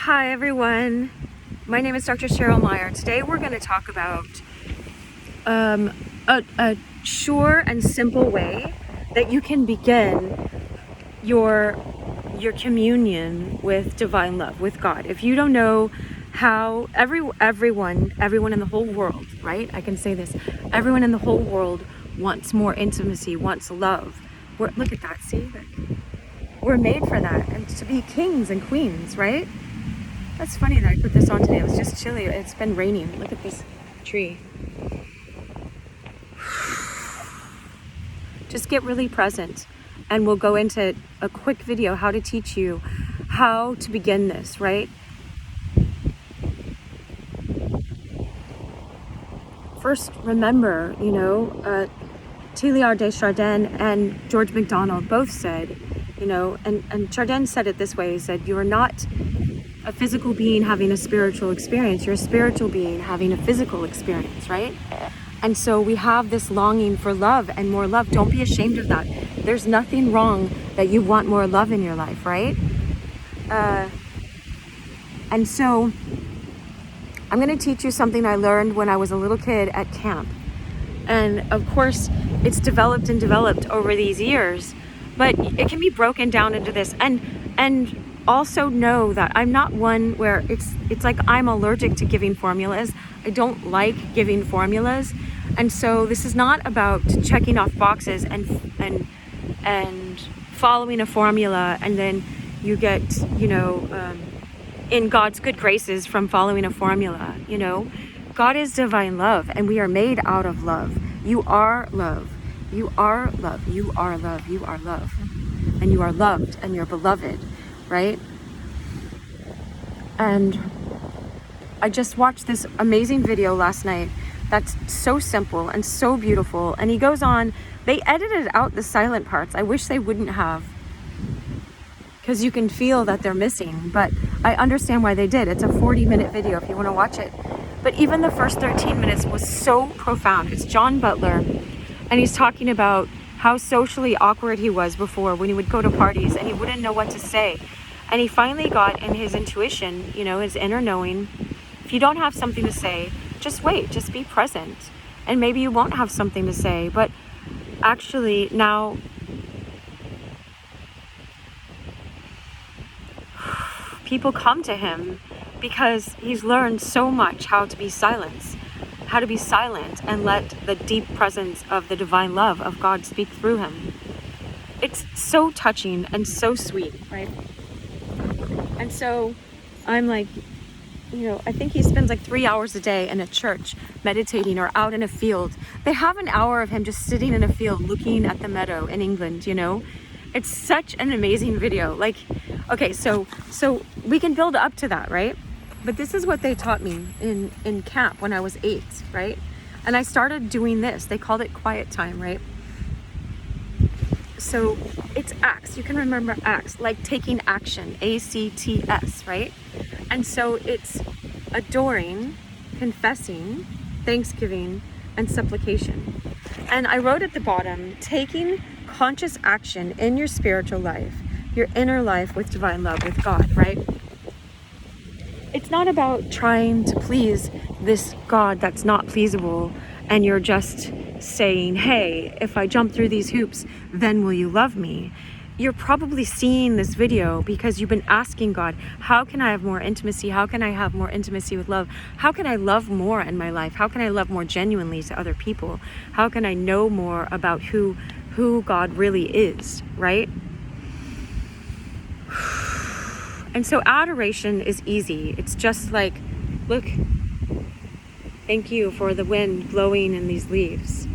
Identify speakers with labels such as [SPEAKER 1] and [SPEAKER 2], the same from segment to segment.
[SPEAKER 1] Hi everyone, my name is Dr. Cheryl Meyer. Today we're going to talk about a sure and simple way that you can begin your communion with divine love, with God. If you don't know how, everyone in the whole world, right? I can say this, everyone in the whole world wants more intimacy, wants love. Look at that, see? We're made for that, and to be kings and queens, right? That's funny that I put this on today. It was just chilly. It's been raining. Look at this tree. Just get really present, and we'll go into a quick video how to teach you how to begin this, right? First, remember, Teilhard de Chardin and George MacDonald both said, and Chardin said it this way. He said, you are not a physical being having a spiritual experience. You're a spiritual being having a physical experience, right? And so we have this longing for love and more love. Don't be ashamed of that. There's nothing wrong that you want more love in your life, right? And so I'm going to teach you something I learned when I was a little kid at camp. And of course, it's developed over these years, but it can be broken down into this. And also know that I'm not one where it's like I'm allergic to giving formulas. I don't like giving formulas. And so this is not about checking off boxes and following a formula and then you get, in God's good graces from following a formula, God is divine love and we are made out of love. You are love. You are love. You are love. You are love. And you are loved and you're beloved. Right? And I just watched this amazing video last night that's so simple and so beautiful. And he goes on, they edited out the silent parts. I wish they wouldn't have, because you can feel that they're missing, but I understand why they did. It's a 40-minute video if you want to watch it. But even the first 13 minutes was so profound. It's John Butler, and he's talking about how socially awkward he was before when he would go to parties and he wouldn't know what to say. And he finally got in his intuition, his inner knowing, if you don't have something to say, just wait, just be present. And maybe you won't have something to say, but actually now people come to him because he's learned so much how to be silent and let the deep presence of the divine love of God speak through him. It's so touching and so sweet, right? And so I'm like, I think he spends like 3 hours a day in a church meditating or out in a field. They have an hour of him just sitting in a field looking at the meadow in England, It's such an amazing video. Like, okay, so we can build up to that, right? But this is what they taught me in camp when I was 8, right? And I started doing this. They called it quiet time, right? So it's acts. You can remember acts, like taking action, ACTS, right? And so it's adoring, confessing, thanksgiving, and supplication. And I wrote at the bottom, taking conscious action in your spiritual life, your inner life with divine love, with God, right? It's not about trying to please this God that's not pleasable and you're just saying, hey, if I jump through these hoops, then will you love me? You're probably seeing this video because you've been asking God, how can I have more intimacy? How can I have more intimacy with love? How can I love more in my life? How can I love more genuinely to other people? How can I know more about who God really is, right? And so adoration is easy. It's just like, look, thank you for the wind blowing in these leaves.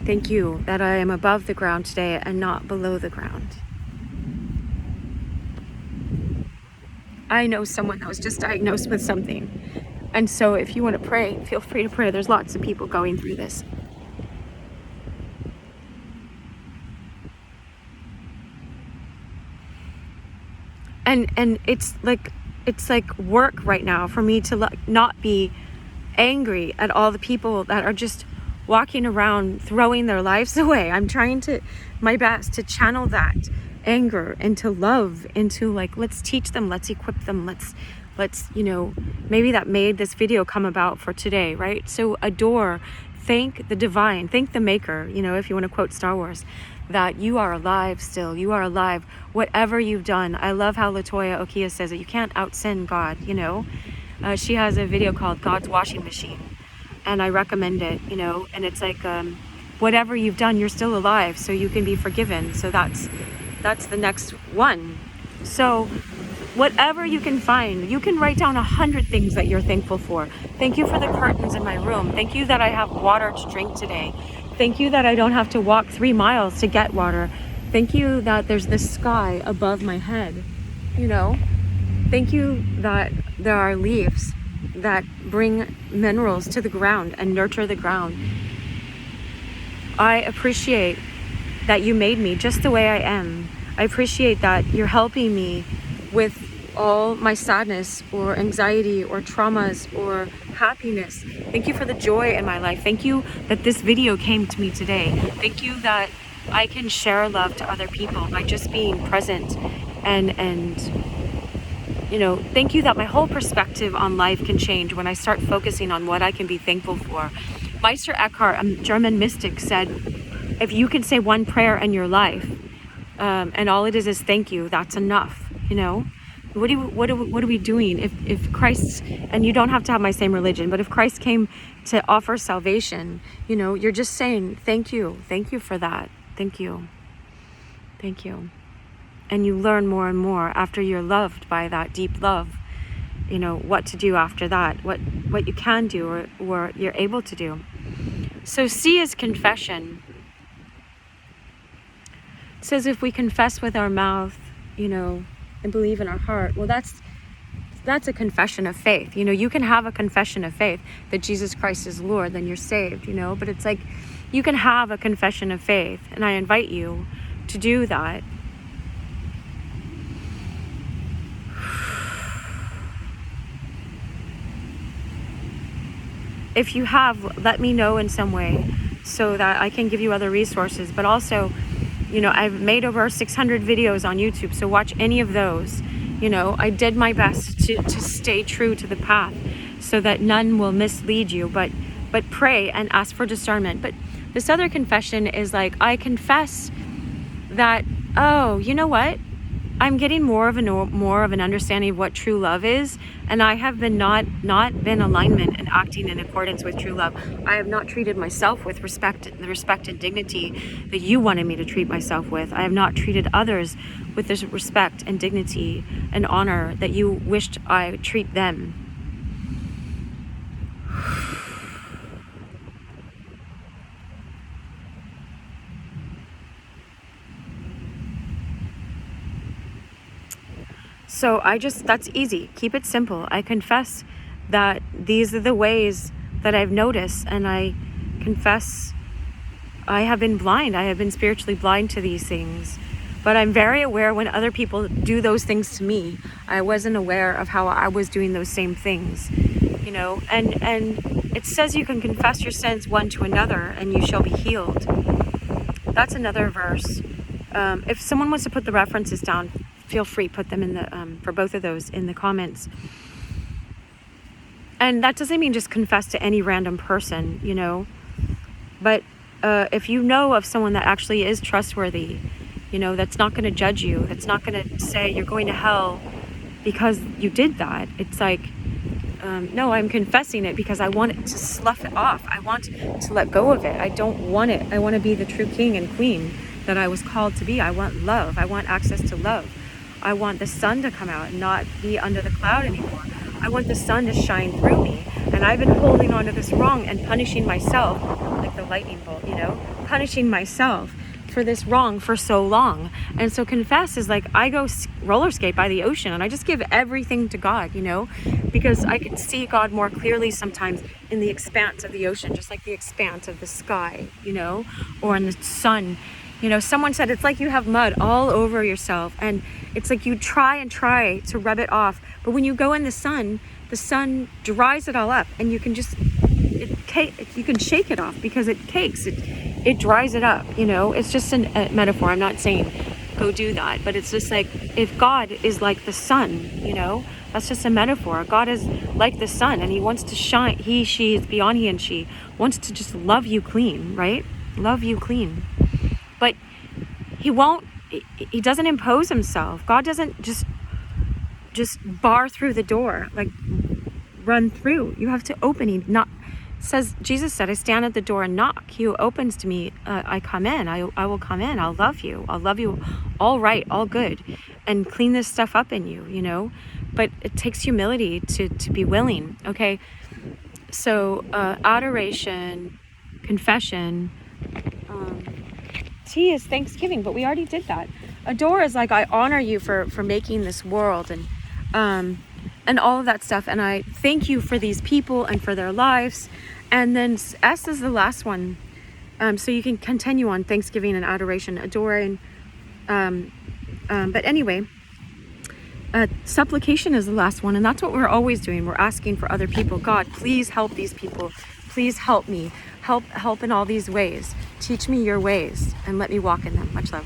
[SPEAKER 1] Thank you that I am above the ground today and not below the ground. I know someone that was just diagnosed with something. And so if you want to pray, feel free to pray. There's lots of people going through this. And it's like work right now for me to not be angry at all the people that are just walking around throwing their lives away. I'm trying my best to channel that anger into love, into like, let's teach them, let's equip them, let's maybe that made this video come about for today, right? So adore, thank the divine, thank the maker, if you want to quote Star Wars, that you are alive still, you are alive, whatever you've done. I love how Latoya Okia says it, you can't out-sin God, she has a video called God's Washing Machine, and I recommend it, and it's like, whatever you've done, you're still alive, so you can be forgiven. So that's the next one. So whatever you can find, you can write down 100 things that you're thankful for. Thank you for the curtains in my room. Thank you that I have water to drink today. Thank you that I don't have to walk 3 miles to get water. Thank you that there's this sky above my head, Thank you that there are leaves that bring minerals to the ground and nurture the ground. I appreciate that you made me just the way I am. I appreciate that you're helping me with all my sadness or anxiety or traumas or happiness. Thank you for the joy in my life. Thank you that this video came to me today. Thank you that I can share love to other people by just being present and thank you that my whole perspective on life can change when I start focusing on what I can be thankful for. Meister Eckhart, a German mystic, said, if you can say one prayer in your life, and all it is thank you, that's enough, What are we doing? If Christ, and you don't have to have my same religion, but if Christ came to offer salvation, you're just saying, thank you for that. Thank you. And you learn more and more after you're loved by that deep love, what to do after that, what you can do or you're able to do. So C is confession. It says if we confess with our mouth, and believe in our heart, well, that's a confession of faith. You can have a confession of faith that Jesus Christ is Lord, then you're saved, but it's like you can have a confession of faith, and I invite you to do that. If you have, let me know in some way so that I can give you other resources. But also, I've made over 600 videos on YouTube, so watch any of those. I did my best to stay true to the path so that none will mislead you, but pray and ask for discernment. But this other confession is like, I confess that, oh, you know what? I'm getting more of an understanding of what true love is, and I have been not been alignment and acting in accordance with true love. I have not treated myself with the respect and dignity that you wanted me to treat myself with. I have not treated others with the respect and dignity and honor that you wished I treat them. So that's easy. Keep it simple. I confess that these are the ways that I've noticed, and I confess I have been blind. I have been spiritually blind to these things. But I'm very aware when other people do those things to me. I wasn't aware of how I was doing those same things, and it says you can confess your sins one to another and you shall be healed. That's another verse. If someone wants to put the references down, feel free, put them in the for both of those in the comments. And that doesn't mean just confess to any random person, but if you know of someone that actually is trustworthy, that's not going to judge you, that's not going to say you're going to hell because you did that. It's like, no, I'm confessing it because I want it to slough it off. I want to let go of it. I don't want it. I want to be the true king and queen that I was called to be. I want love. I want access to love. I want the sun to come out and not be under the cloud anymore. I want the sun to shine through me. And I've been holding on to this wrong and punishing myself, like the lightning bolt, punishing myself for this wrong for so long. And so confess is like, I go roller skate by the ocean and I just give everything to God, because I can see God more clearly sometimes in the expanse of the ocean, just like the expanse of the sky, or in the sun. Someone said it's like you have mud all over yourself, and it's like you try to rub it off, but when you go in the sun dries it all up, and you can you can shake it off because it cakes, it dries it up. It's just a metaphor. I'm not saying go do that. But it's just like, if God is like the sun, you know, that's just a metaphor. God is like the sun, and he wants to shine. He, she, is beyond he and she, wants to just love you clean, right? Love you clean. But he won't, he doesn't impose himself. God doesn't just bar through the door, like run through. You have to open. He not says, Jesus said, I stand at the door and knock. He who opens to me, I come in. I will come in. I'll love you all right, all good, and clean this stuff up in you, you know. But it takes humility to be willing. Okay, so adoration, confession. T is thanksgiving, but we already did that. Adore is like, I honor you for making this world, and all of that stuff, and I thank you for these people and for their lives. And then S is the last one, so you can continue on thanksgiving and adoration, adoring, but anyway, supplication is the last one, and that's what we're always doing. We're asking for other people. God, please help these people. Please help me. Help in all these ways. Teach me your ways and let me walk in them. Much love.